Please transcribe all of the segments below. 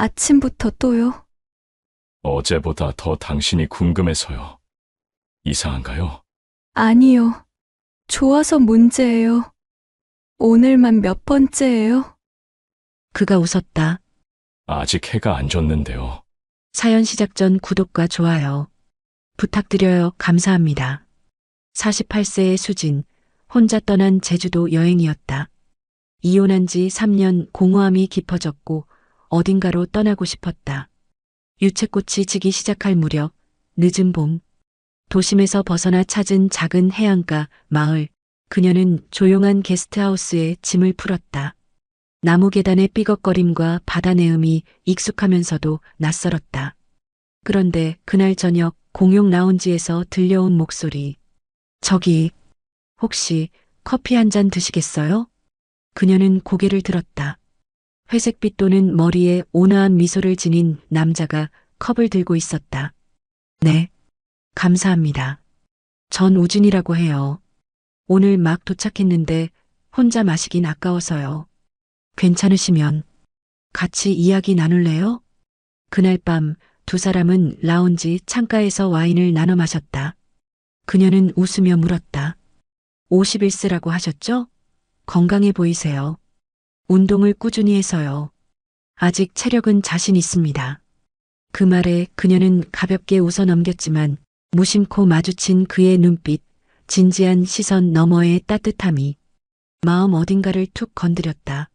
아침부터 또요? 어제보다 더 당신이 궁금해서요. 이상한가요? 아니요. 좋아서 문제예요. 오늘만 몇 번째예요? 그가 웃었다. 아직 해가 안 졌는데요. 사연 시작 전 구독과 좋아요 부탁드려요. 감사합니다. 48세의 수진, 혼자 떠난 제주도 여행이었다. 이혼한 지 3년 공허함이 깊어졌고 어딘가로 떠나고 싶었다. 유채꽃이 지기 시작할 무렵, 늦은 봄, 도심에서 벗어나 찾은 작은 해안가 마을, 그녀는 조용한 게스트하우스에 짐을 풀었다. 나무 계단의 삐걱거림과 바다 내음이 익숙하면서도 낯설었다. 그런데 그날 저녁 공용 라운지에서 들려온 목소리. 저기, 혹시 커피 한 잔 드시겠어요? 그녀는 고개를 들었다. 회색빛 도는 머리에 온화한 미소를 지닌 남자가 컵을 들고 있었다. 네, 감사합니다. 전 우진이라고 해요. 오늘 막 도착했는데 혼자 마시긴 아까워서요. 괜찮으시면 같이 이야기 나눌래요? 그날 밤 두 사람은 라운지 창가에서 와인을 나눠 마셨다. 그녀는 웃으며 물었다. 51세라고 하셨죠? 건강해 보이세요. 운동을 꾸준히 해서요. 아직 체력은 자신 있습니다. 그 말에 그녀는 가볍게 웃어 넘겼지만 무심코 마주친 그의 눈빛, 진지한 시선 너머의 따뜻함이 마음 어딘가를 툭 건드렸다.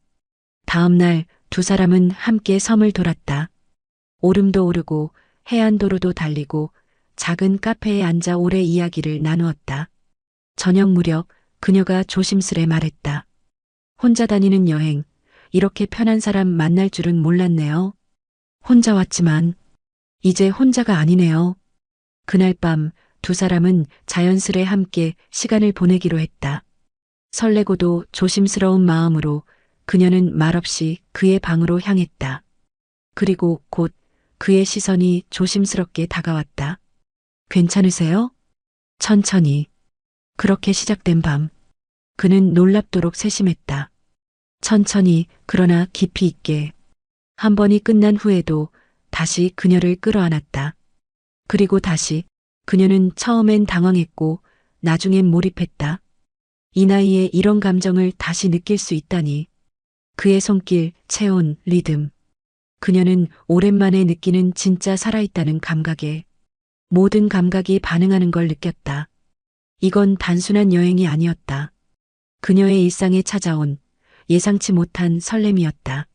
다음 날 두 사람은 함께 섬을 돌았다. 오름도 오르고 해안도로도 달리고 작은 카페에 앉아 오래 이야기를 나누었다. 저녁 무렵 그녀가 조심스레 말했다. 혼자 다니는 여행, 이렇게 편한 사람 만날 줄은 몰랐네요. 혼자 왔지만 이제 혼자가 아니네요. 그날 밤 두 사람은 자연스레 함께 시간을 보내기로 했다. 설레고도 조심스러운 마음으로 그녀는 말없이 그의 방으로 향했다. 그리고 곧 그의 시선이 조심스럽게 다가왔다. 괜찮으세요? 천천히. 그렇게 시작된 밤. 그는 놀랍도록 세심했다. 천천히 그러나 깊이 있게. 한 번이 끝난 후에도 다시 그녀를 끌어안았다. 그리고 다시 그녀는 처음엔 당황했고 나중엔 몰입했다. 이 나이에 이런 감정을 다시 느낄 수 있다니. 그의 손길, 체온, 리듬. 그녀는 오랜만에 느끼는 진짜 살아있다는 감각에 모든 감각이 반응하는 걸 느꼈다. 이건 단순한 여행이 아니었다. 그녀의 일상에 찾아온 예상치 못한 설렘이었다.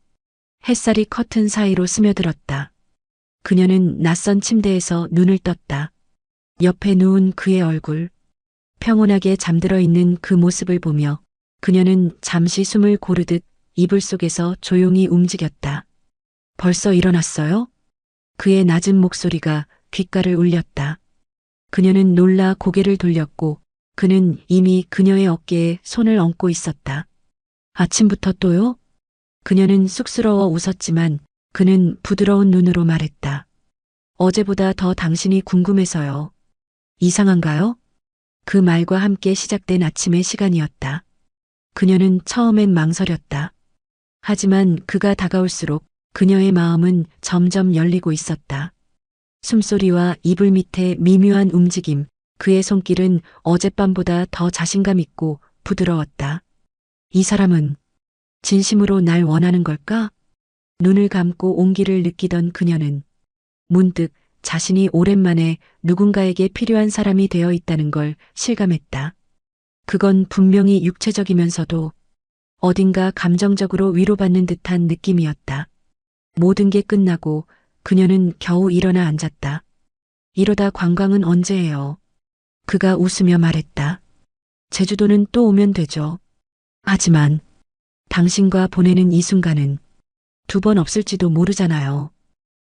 햇살이 커튼 사이로 스며들었다. 그녀는 낯선 침대에서 눈을 떴다. 옆에 누운 그의 얼굴, 평온하게 잠들어 있는 그 모습을 보며 그녀는 잠시 숨을 고르듯 이불 속에서 조용히 움직였다. 벌써 일어났어요? 그의 낮은 목소리가 귓가를 울렸다. 그녀는 놀라 고개를 돌렸고 그는 이미 그녀의 어깨에 손을 얹고 있었다. 아침부터 또요? 그녀는 쑥스러워 웃었지만 그는 부드러운 눈으로 말했다. 어제보다 더 당신이 궁금해서요. 이상한가요? 그 말과 함께 시작된 아침의 시간이었다. 그녀는 처음엔 망설였다. 하지만 그가 다가올수록 그녀의 마음은 점점 열리고 있었다. 숨소리와 이불 밑의 미묘한 움직임, 그의 손길은 어젯밤보다 더 자신감 있고 부드러웠다. 이 사람은 진심으로 날 원하는 걸까? 눈을 감고 온기를 느끼던 그녀는 문득 자신이 오랜만에 누군가에게 필요한 사람이 되어 있다는 걸 실감했다. 그건 분명히 육체적이면서도 어딘가 감정적으로 위로받는 듯한 느낌이었다. 모든 게 끝나고 그녀는 겨우 일어나 앉았다. 이러다 관광은 언제 해요? 그가 웃으며 말했다. 제주도는 또 오면 되죠. 하지만 당신과 보내는 이 순간은 두 번 없을지도 모르잖아요.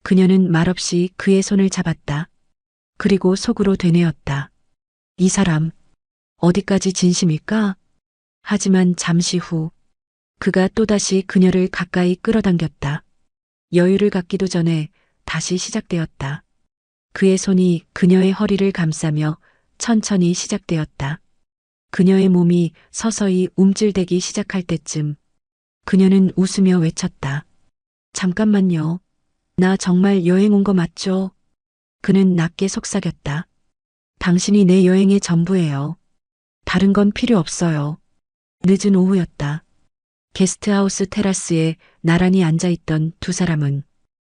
그녀는 말없이 그의 손을 잡았다. 그리고 속으로 되뇌었다. 이 사람, 어디까지 진심일까? 하지만 잠시 후, 그가 또다시 그녀를 가까이 끌어당겼다. 여유를 갖기도 전에 다시 시작되었다. 그의 손이 그녀의 허리를 감싸며 천천히 시작되었다. 그녀의 몸이 서서히 움찔대기 시작할 때쯤 그녀는 웃으며 외쳤다. 잠깐만요. 나 정말 여행 온 거 맞죠? 그는 낮게 속삭였다. 당신이 내 여행의 전부예요. 다른 건 필요 없어요. 늦은 오후였다. 게스트하우스 테라스에 나란히 앉아있던 두 사람은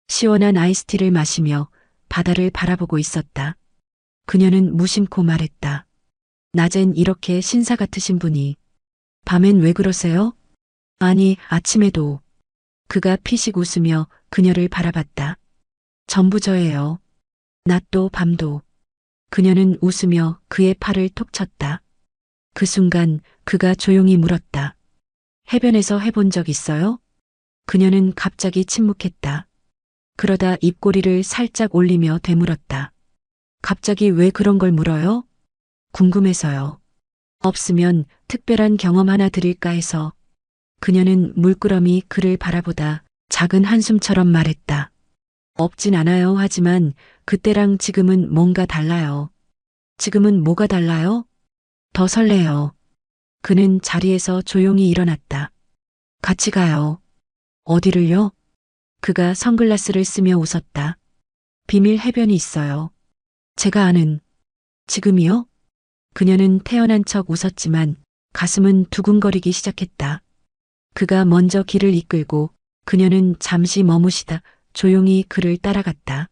시원한 아이스티를 마시며 바다를 바라보고 있었다. 그녀는 무심코 말했다. 낮엔 이렇게 신사 같으신 분이 밤엔 왜 그러세요? 아니, 아침에도. 그가 피식 웃으며 그녀를 바라봤다. 전부 저예요. 낮도 밤도. 그녀는 웃으며 그의 팔을 톡 쳤다. 그 순간 그가 조용히 물었다. 해변에서 해본 적 있어요? 그녀는 갑자기 침묵했다. 그러다 입꼬리를 살짝 올리며 되물었다. 갑자기 왜 그런 걸 물어요? 궁금해서요. 없으면 특별한 경험 하나 드릴까 해서. 그녀는 물끄러미 그를 바라보다 작은 한숨처럼 말했다. 없진 않아요. 하지만 그때랑 지금은 뭔가 달라요. 지금은 뭐가 달라요? 더 설레요. 그는 자리에서 조용히 일어났다. 같이 가요. 어디를요? 그가 선글라스를 쓰며 웃었다. 비밀 해변이 있어요. 제가 아는. 지금이요? 그녀는 태연한 척 웃었지만 가슴은 두근거리기 시작했다. 그가 먼저 길을 이끌고 그녀는 잠시 머무시다 조용히 그를 따라갔다.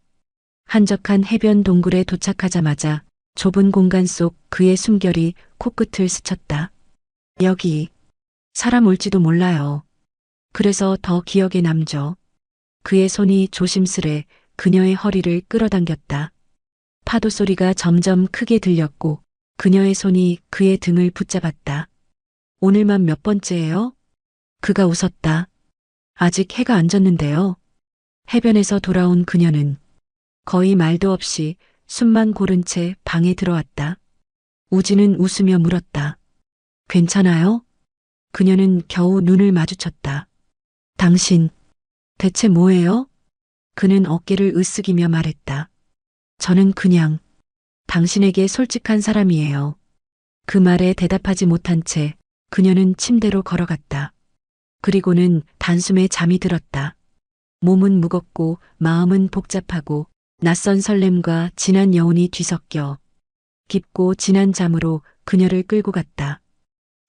한적한 해변 동굴에 도착하자마자 좁은 공간 속 그의 숨결이 코끝을 스쳤다. 여기 사람 올지도 몰라요. 그래서 더 기억에 남죠. 그의 손이 조심스레 그녀의 허리를 끌어당겼다. 파도 소리가 점점 크게 들렸고 그녀의 손이 그의 등을 붙잡았다. 오늘만 몇 번째예요? 그가 웃었다. 아직 해가 안 졌는데요. 해변에서 돌아온 그녀는 거의 말도 없이 숨만 고른 채 방에 들어왔다. 우진은 웃으며 물었다. 괜찮아요? 그녀는 겨우 눈을 마주쳤다. 당신, 대체 뭐예요? 그는 어깨를 으쓱이며 말했다. 저는 그냥 당신에게 솔직한 사람이에요. 그 말에 대답하지 못한 채 그녀는 침대로 걸어갔다. 그리고는 단숨에 잠이 들었다. 몸은 무겁고 마음은 복잡하고 낯선 설렘과 진한 여운이 뒤섞여 깊고 진한 잠으로 그녀를 끌고 갔다.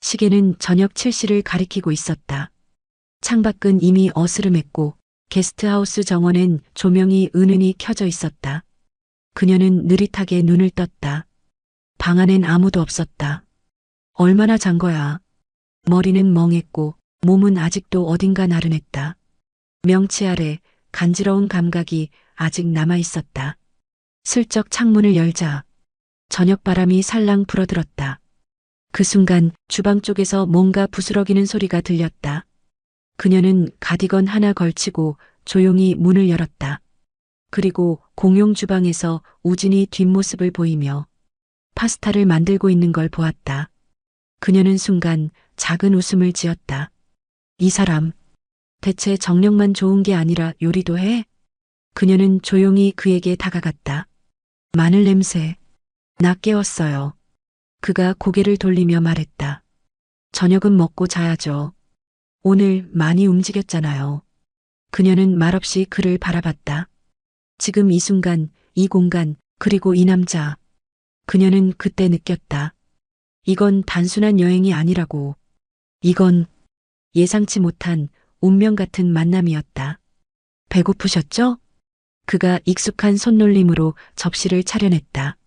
시계는 저녁 7시를 가리키고 있었다. 창밖은 이미 어스름했고 게스트하우스 정원엔 조명이 은은히 켜져 있었다. 그녀는 느릿하게 눈을 떴다. 방 안엔 아무도 없었다. 얼마나 잔 거야. 머리는 멍했고 몸은 아직도 어딘가 나른했다. 명치 아래 간지러운 감각이 아직 남아 있었다. 슬쩍 창문을 열자 저녁바람이 살랑 불어들었다. 그 순간 주방 쪽에서 뭔가 부스러기는 소리가 들렸다. 그녀는 가디건 하나 걸치고 조용히 문을 열었다. 그리고 공용 주방에서 우진이 뒷모습을 보이며 파스타를 만들고 있는 걸 보았다. 그녀는 순간 작은 웃음을 지었다. 이 사람, 대체 정력만 좋은 게 아니라 요리도 해? 그녀는 조용히 그에게 다가갔다. 마늘 냄새. 나 깨웠어요. 그가 고개를 돌리며 말했다. 저녁은 먹고 자야죠. 오늘 많이 움직였잖아요. 그녀는 말없이 그를 바라봤다. 지금 이 순간, 이 공간, 그리고 이 남자. 그녀는 그때 느꼈다. 이건 단순한 여행이 아니라고. 이건 예상치 못한 운명 같은 만남이었다. 배고프셨죠? 그가 익숙한 손놀림으로 접시를 차려냈다.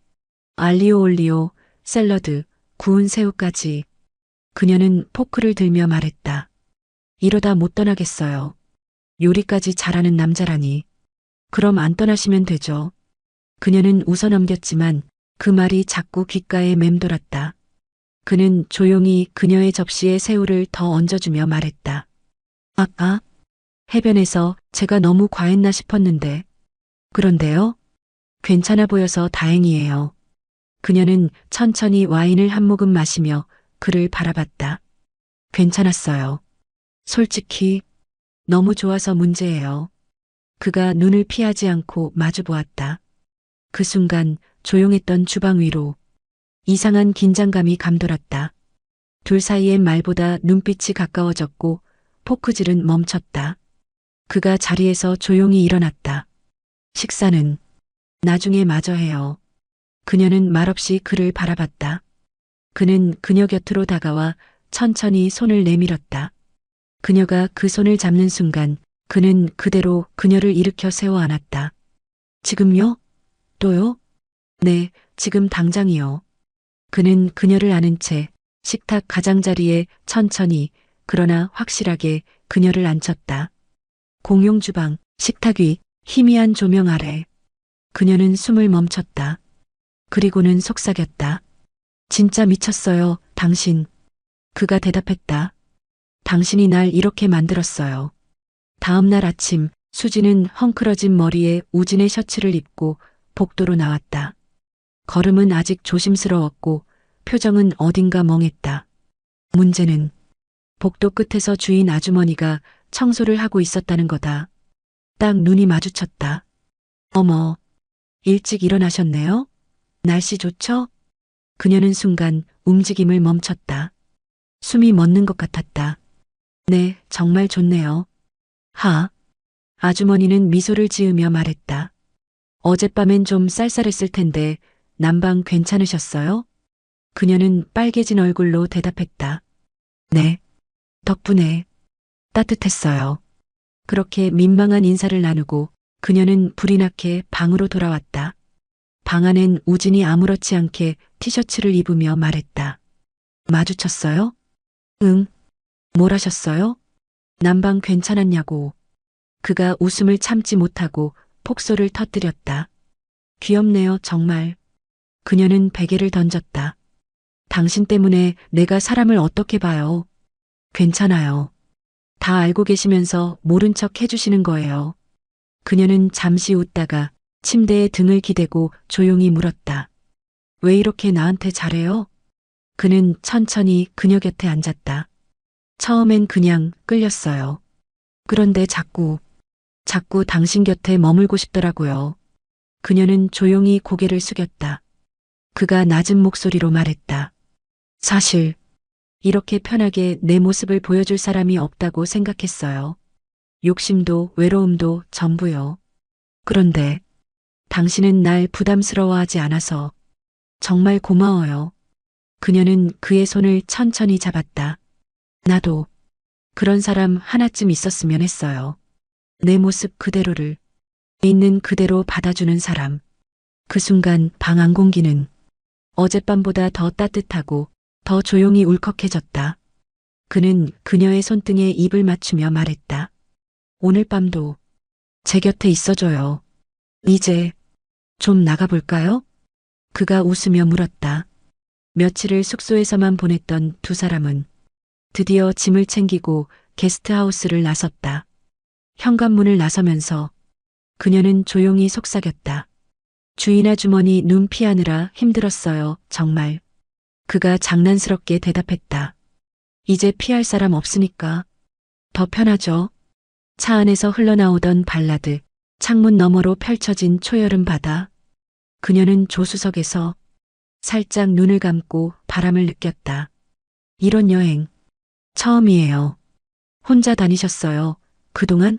알리오 올리오, 샐러드, 구운 새우까지. 그녀는 포크를 들며 말했다. 이러다 못 떠나겠어요. 요리까지 잘하는 남자라니. 그럼 안 떠나시면 되죠. 그녀는 웃어넘겼지만 그 말이 자꾸 귓가에 맴돌았다. 그는 조용히 그녀의 접시에 새우를 더 얹어주며 말했다. 해변에서 제가 너무 과했나 싶었는데. 그런데요? 괜찮아 보여서 다행이에요. 그녀는 천천히 와인을 한 모금 마시며 그를 바라봤다. 괜찮았어요. 솔직히 너무 좋아서 문제예요. 그가 눈을 피하지 않고 마주 보았다. 그 순간 조용했던 주방 위로 이상한 긴장감이 감돌았다. 둘 사이엔 말보다 눈빛이 가까워졌고 포크질은 멈췄다. 그가 자리에서 조용히 일어났다. 식사는 나중에 마저 해요. 그녀는 말없이 그를 바라봤다. 그는 그녀 곁으로 다가와 천천히 손을 내밀었다. 그녀가 그 손을 잡는 순간 그는 그대로 그녀를 일으켜 세워 안았다. 지금요? 또요? 네, 지금 당장이요. 그는 그녀를 안은 채 식탁 가장자리에 천천히 그러나 확실하게 그녀를 앉혔다. 공용 주방, 식탁 위, 희미한 조명 아래. 그녀는 숨을 멈췄다. 그리고는 속삭였다. 진짜 미쳤어요, 당신. 그가 대답했다. 당신이 날 이렇게 만들었어요. 다음 날 아침, 수지는 헝클어진 머리에 우진의 셔츠를 입고 복도로 나왔다. 걸음은 아직 조심스러웠고 표정은 어딘가 멍했다. 문제는 복도 끝에서 주인 아주머니가 청소를 하고 있었다는 거다. 딱 눈이 마주쳤다. 어머, 일찍 일어나셨네요? 날씨 좋죠? 그녀는 순간 움직임을 멈췄다. 숨이 멎는 것 같았다. 네, 정말 좋네요. 하. 아주머니는 미소를 지으며 말했다. 어젯밤엔 좀 쌀쌀했을 텐데 난방 괜찮으셨어요? 그녀는 빨개진 얼굴로 대답했다. 네. 덕분에 따뜻했어요. 그렇게 민망한 인사를 나누고 그녀는 불이 나게 방으로 돌아왔다. 방 안엔 우진이 아무렇지 않게 티셔츠를 입으며 말했다. 마주쳤어요? 응. 뭘 하셨어요? 난방 괜찮았냐고. 그가 웃음을 참지 못하고 폭소를 터뜨렸다. 귀엽네요, 정말. 그녀는 베개를 던졌다. 당신 때문에 내가 사람을 어떻게 봐요? 괜찮아요. 다 알고 계시면서 모른 척 해주시는 거예요. 그녀는 잠시 웃다가 침대에 등을 기대고 조용히 물었다. 왜 이렇게 나한테 잘해요? 그는 천천히 그녀 곁에 앉았다. 처음엔 그냥 끌렸어요. 그런데 자꾸 당신 곁에 머물고 싶더라고요. 그녀는 조용히 고개를 숙였다. 그가 낮은 목소리로 말했다. 사실 이렇게 편하게 내 모습을 보여줄 사람이 없다고 생각했어요. 욕심도 외로움도 전부요. 그런데 당신은 날 부담스러워하지 않아서 정말 고마워요. 그녀는 그의 손을 천천히 잡았다. 나도 그런 사람 하나쯤 있었으면 했어요. 내 모습 그대로를 있는 그대로 받아주는 사람. 그 순간 방 안 공기는 어젯밤보다 더 따뜻하고 더 조용히 울컥해졌다. 그는 그녀의 손등에 입을 맞추며 말했다. 오늘 밤도 제 곁에 있어줘요. 이제 좀 나가볼까요? 그가 웃으며 물었다. 며칠을 숙소에서만 보냈던 두 사람은 드디어 짐을 챙기고 게스트하우스를 나섰다. 현관문을 나서면서 그녀는 조용히 속삭였다. 주인 아주머니 눈 피하느라 힘들었어요, 정말. 그가 장난스럽게 대답했다. 이제 피할 사람 없으니까 더 편하죠. 차 안에서 흘러나오던 발라드, 창문 너머로 펼쳐진 초여름 바다. 그녀는 조수석에서 살짝 눈을 감고 바람을 느꼈다. 이런 여행 처음이에요. 혼자 다니셨어요, 그동안?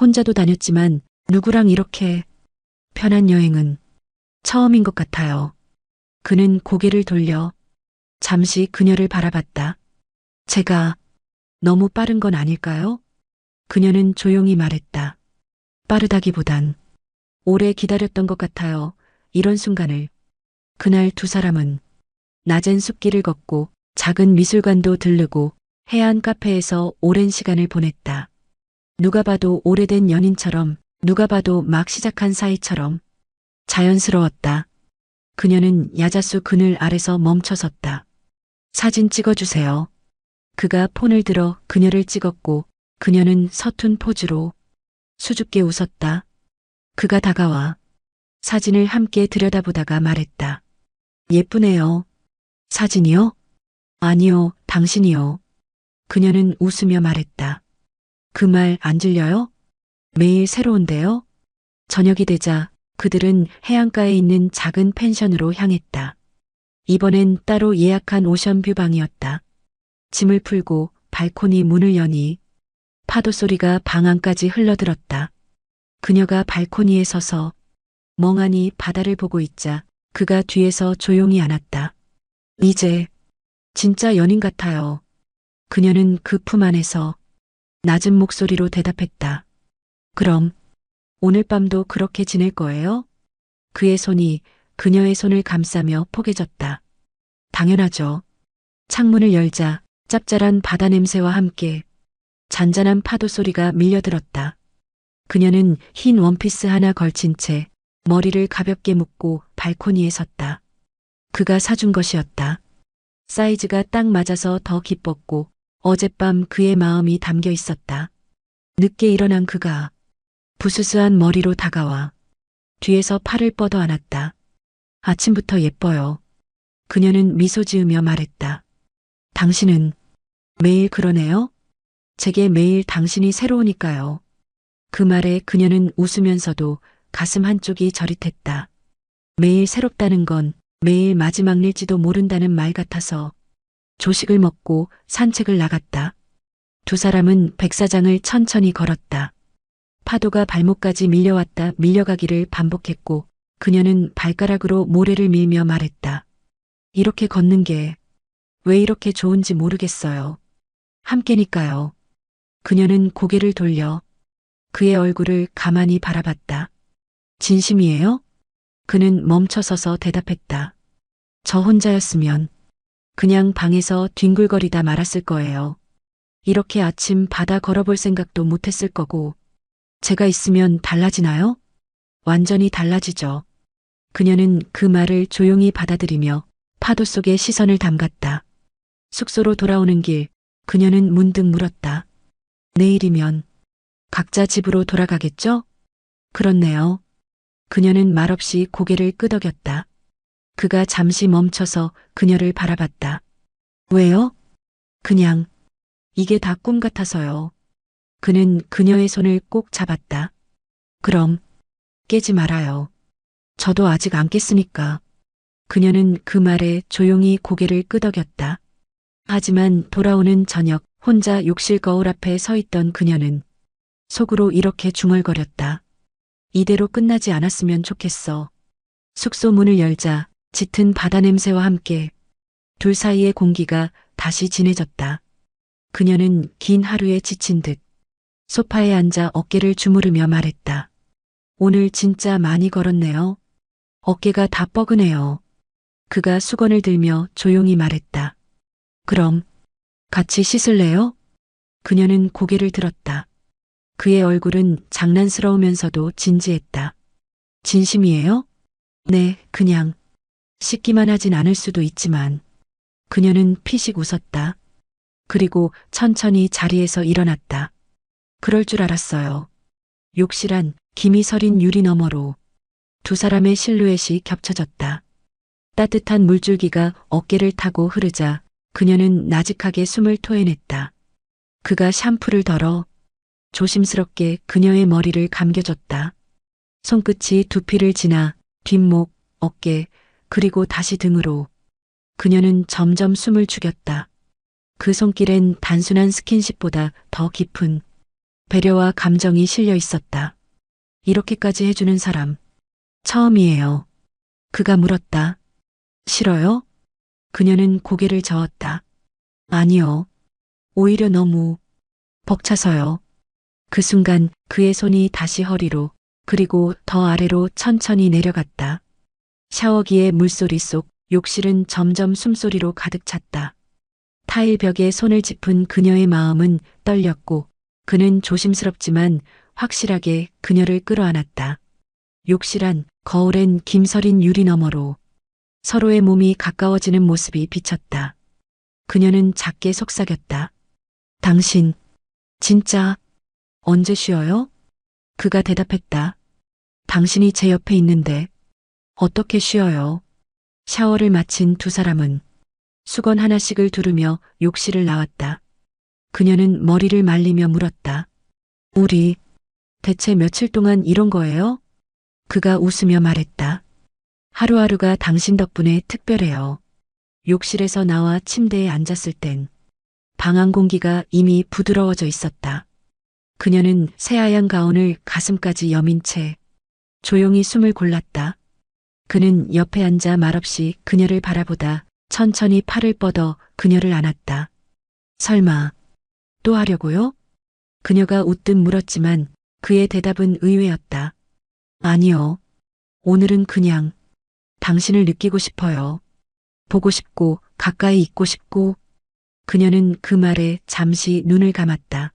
혼자도 다녔지만 누구랑 이렇게 편한 여행은 처음인 것 같아요. 그는 고개를 돌려 잠시 그녀를 바라봤다. 제가 너무 빠른 건 아닐까요? 그녀는 조용히 말했다. 빠르다기보단 오래 기다렸던 것 같아요. 이런 순간을. 그날 두 사람은 낮은 숲길을 걷고 작은 미술관도 들르고 해안 카페에서 오랜 시간을 보냈다. 누가 봐도 오래된 연인처럼, 누가 봐도 막 시작한 사이처럼 자연스러웠다. 그녀는 야자수 그늘 아래서 멈춰섰다. 사진 찍어주세요. 그가 폰을 들어 그녀를 찍었고 그녀는 서툰 포즈로 수줍게 웃었다. 그가 다가와 사진을 함께 들여다보다가 말했다. 예쁘네요. 사진이요? 아니요, 당신이요. 그녀는 웃으며 말했다. 그 말 안 들려요? 매일 새로운데요? 저녁이 되자 그들은 해안가에 있는 작은 펜션으로 향했다. 이번엔 따로 예약한 오션뷰 방이었다. 짐을 풀고 발코니 문을 여니 파도 소리가 방 안까지 흘러들었다. 그녀가 발코니에 서서 멍하니 바다를 보고 있자 그가 뒤에서 조용히 안았다. 이제 진짜 연인 같아요. 그녀는 그 품 안에서 낮은 목소리로 대답했다. 그럼 오늘 밤도 그렇게 지낼 거예요? 그의 손이 그녀의 손을 감싸며 포개졌다. 당연하죠. 창문을 열자 짭짤한 바다 냄새와 함께 잔잔한 파도 소리가 밀려들었다. 그녀는 흰 원피스 하나 걸친 채 머리를 가볍게 묶고 발코니에 섰다. 그가 사준 것이었다. 사이즈가 딱 맞아서 더 기뻤고 어젯밤 그의 마음이 담겨 있었다. 늦게 일어난 그가 부스스한 머리로 다가와 뒤에서 팔을 뻗어 안았다. 아침부터 예뻐요. 그녀는 미소 지으며 말했다. 당신은 매일 그러네요? 제게 매일 당신이 새로우니까요. 그 말에 그녀는 웃으면서도 가슴 한쪽이 저릿했다. 매일 새롭다는 건 매일 마지막일지도 모른다는 말 같아서 조식을 먹고 산책을 나갔다. 두 사람은 백사장을 천천히 걸었다. 파도가 발목까지 밀려왔다 밀려가기를 반복했고 그녀는 발가락으로 모래를 밀며 말했다. 이렇게 걷는 게 왜 이렇게 좋은지 모르겠어요. 함께니까요. 그녀는 고개를 돌려 그의 얼굴을 가만히 바라봤다. 진심이에요? 그는 멈춰서서 대답했다. 저 혼자였으면 그냥 방에서 뒹굴거리다 말았을 거예요. 이렇게 아침 바다 걸어볼 생각도 못했을 거고 제가 있으면 달라지나요? 완전히 달라지죠. 그녀는 그 말을 조용히 받아들이며 파도 속에 시선을 담갔다. 숙소로 돌아오는 길 그녀는 문득 물었다. 내일이면 각자 집으로 돌아가겠죠? 그렇네요. 그녀는 말없이 고개를 끄덕였다. 그가 잠시 멈춰서 그녀를 바라봤다. 왜요? 그냥 이게 다 꿈 같아서요. 그는 그녀의 손을 꼭 잡았다. 그럼 깨지 말아요. 저도 아직 안 깼으니까. 그녀는 그 말에 조용히 고개를 끄덕였다. 하지만 돌아오는 저녁 혼자 욕실 거울 앞에 서 있던 그녀는 속으로 이렇게 중얼거렸다. 이대로 끝나지 않았으면 좋겠어. 숙소 문을 열자 짙은 바다 냄새와 함께 둘 사이의 공기가 다시 진해졌다. 그녀는 긴 하루에 지친 듯 소파에 앉아 어깨를 주무르며 말했다. 오늘 진짜 많이 걸었네요. 어깨가 다 뻐근해요. 그가 수건을 들며 조용히 말했다. 그럼 같이 씻을래요? 그녀는 고개를 들었다. 그의 얼굴은 장난스러우면서도 진지했다. 진심이에요? 네, 그냥 씻기만 하진 않을 수도 있지만. 그녀는 피식 웃었다. 그리고 천천히 자리에서 일어났다. 그럴 줄 알았어요. 욕실 안 김이 서린 유리 너머로 두 사람의 실루엣이 겹쳐졌다. 따뜻한 물줄기가 어깨를 타고 흐르자 그녀는 나직하게 숨을 토해냈다. 그가 샴푸를 덜어 조심스럽게 그녀의 머리를 감겨줬다. 손끝이 두피를 지나 뒷목, 어깨, 그리고 다시 등으로. 그녀는 점점 숨을 죽였다. 그 손길엔 단순한 스킨십보다 더 깊은 배려와 감정이 실려 있었다. 이렇게까지 해주는 사람 처음이에요. 그가 물었다. 싫어요? 그녀는 고개를 저었다. 아니요. 오히려 너무 벅차서요. 그 순간 그의 손이 다시 허리로 그리고 더 아래로 천천히 내려갔다. 샤워기의 물소리 속 욕실은 점점 숨소리로 가득 찼다. 타일 벽에 손을 짚은 그녀의 마음은 떨렸고 그는 조심스럽지만 확실하게 그녀를 끌어안았다. 욕실 안 거울엔 김서린 유리 너머로 서로의 몸이 가까워지는 모습이 비쳤다. 그녀는 작게 속삭였다. 당신 진짜 언제 쉬어요? 그가 대답했다. 당신이 제 옆에 있는데 어떻게 쉬어요? 샤워를 마친 두 사람은 수건 하나씩을 두르며 욕실을 나왔다. 그녀는 머리를 말리며 물었다. 우리 대체 며칠 동안 이런 거예요? 그가 웃으며 말했다. 하루하루가 당신 덕분에 특별해요. 욕실에서 나와 침대에 앉았을 땐 방 안 공기가 이미 부드러워져 있었다. 그녀는 새하얀 가운을 가슴까지 여민 채 조용히 숨을 골랐다. 그는 옆에 앉아 말없이 그녀를 바라보다 천천히 팔을 뻗어 그녀를 안았다. 설마 또 하려고요? 그녀가 웃듯 물었지만 그의 대답은 의외였다. 아니요. 오늘은 그냥 당신을 느끼고 싶어요. 보고 싶고 가까이 있고 싶고. 그녀는 그 말에 잠시 눈을 감았다.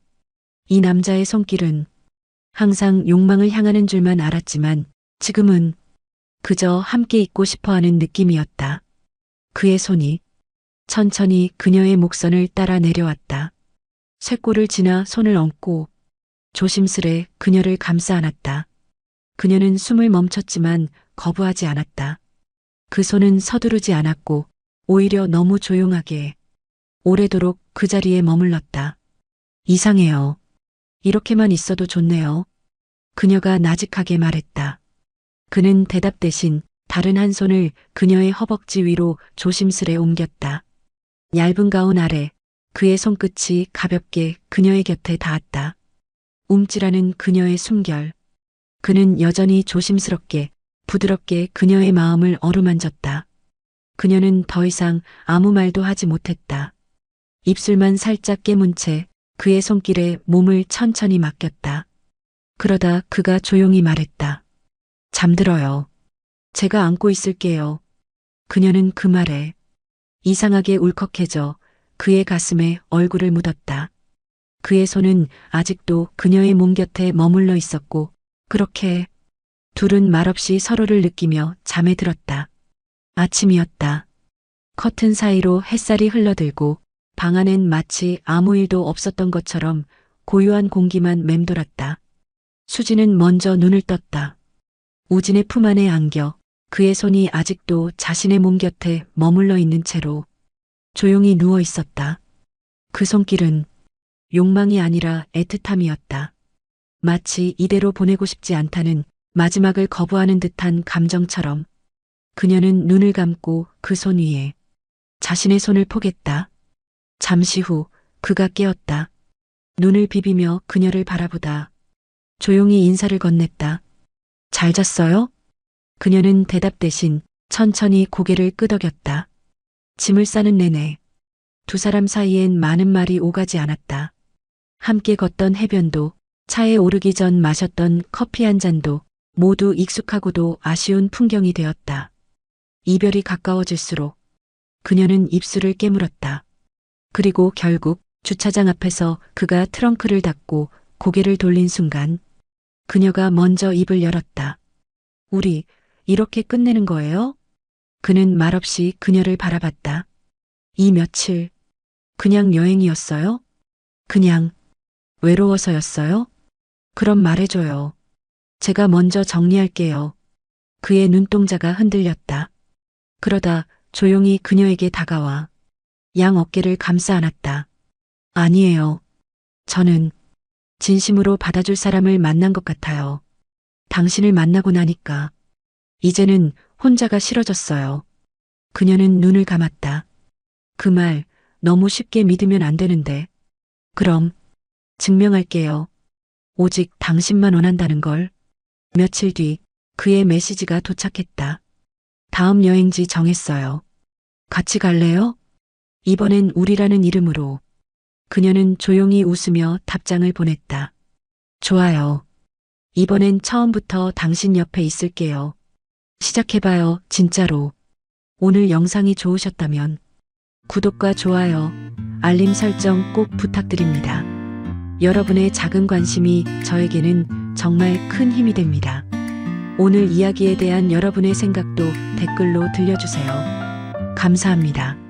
이 남자의 손길은 항상 욕망을 향하는 줄만 알았지만 지금은 그저 함께 있고 싶어 하는 느낌이었다. 그의 손이 천천히 그녀의 목선을 따라 내려왔다. 쇄골을 지나 손을 얹고 조심스레 그녀를 감싸 안았다. 그녀는 숨을 멈췄지만 거부하지 않았다. 그 손은 서두르지 않았고 오히려 너무 조용하게 오래도록 그 자리에 머물렀다. 이상해요. 이렇게만 있어도 좋네요. 그녀가 나직하게 말했다. 그는 대답 대신 다른 한 손을 그녀의 허벅지 위로 조심스레 옮겼다. 얇은 가운 아래 그의 손끝이 가볍게 그녀의 곁에 닿았다. 움찔하는 그녀의 숨결. 그는 여전히 조심스럽게 부드럽게 그녀의 마음을 어루만졌다. 그녀는 더 이상 아무 말도 하지 못했다. 입술만 살짝 깨문 채 그의 손길에 몸을 천천히 맡겼다. 그러다 그가 조용히 말했다. 잠들어요. 제가 안고 있을게요. 그녀는 그 말에 이상하게 울컥해져 그의 가슴에 얼굴을 묻었다. 그의 손은 아직도 그녀의 몸 곁에 머물러 있었고 그렇게 둘은 말없이 서로를 느끼며 잠에 들었다. 아침이었다. 커튼 사이로 햇살이 흘러들고 방 안엔 마치 아무 일도 없었던 것처럼 고요한 공기만 맴돌았다. 수지는 먼저 눈을 떴다. 우진의 품 안에 안겨 그의 손이 아직도 자신의 몸 곁에 머물러 있는 채로 조용히 누워 있었다. 그 손길은 욕망이 아니라 애틋함이었다. 마치 이대로 보내고 싶지 않다는 마지막을 거부하는 듯한 감정처럼 그녀는 눈을 감고 그 손 위에 자신의 손을 포겠다. 잠시 후 그가 깨었다. 눈을 비비며 그녀를 바라보다 조용히 인사를 건넸다. 잘 잤어요? 그녀는 대답 대신 천천히 고개를 끄덕였다. 짐을 싸는 내내 두 사람 사이엔 많은 말이 오가지 않았다. 함께 걷던 해변도 차에 오르기 전 마셨던 커피 한 잔도 모두 익숙하고도 아쉬운 풍경이 되었다. 이별이 가까워질수록 그녀는 입술을 깨물었다. 그리고 결국 주차장 앞에서 그가 트렁크를 닫고 고개를 돌린 순간 그녀가 먼저 입을 열었다. 우리 이렇게 끝내는 거예요? 그는 말없이 그녀를 바라봤다. 이 며칠 그냥 여행이었어요? 그냥 외로워서였어요? 그럼 말해줘요. 제가 먼저 정리할게요. 그의 눈동자가 흔들렸다. 그러다 조용히 그녀에게 다가와 양 어깨를 감싸 안았다. 아니에요. 저는 진심으로 받아줄 사람을 만난 것 같아요. 당신을 만나고 나니까 이제는 혼자가 싫어졌어요. 그녀는 눈을 감았다. 그 말 너무 쉽게 믿으면 안 되는데. 그럼 증명할게요. 오직 당신만 원한다는 걸. 며칠 뒤 그의 메시지가 도착했다. 다음 여행지 정했어요. 같이 갈래요? 이번엔 우리라는 이름으로. 그녀는 조용히 웃으며 답장을 보냈다. 좋아요. 이번엔 처음부터 당신 옆에 있을게요. 시작해봐요, 진짜로. 오늘 영상이 좋으셨다면 구독과 좋아요, 알림 설정 꼭 부탁드립니다. 여러분의 작은 관심이 저에게는 정말 큰 힘이 됩니다. 오늘 이야기에 대한 여러분의 생각도 댓글로 들려주세요. 감사합니다.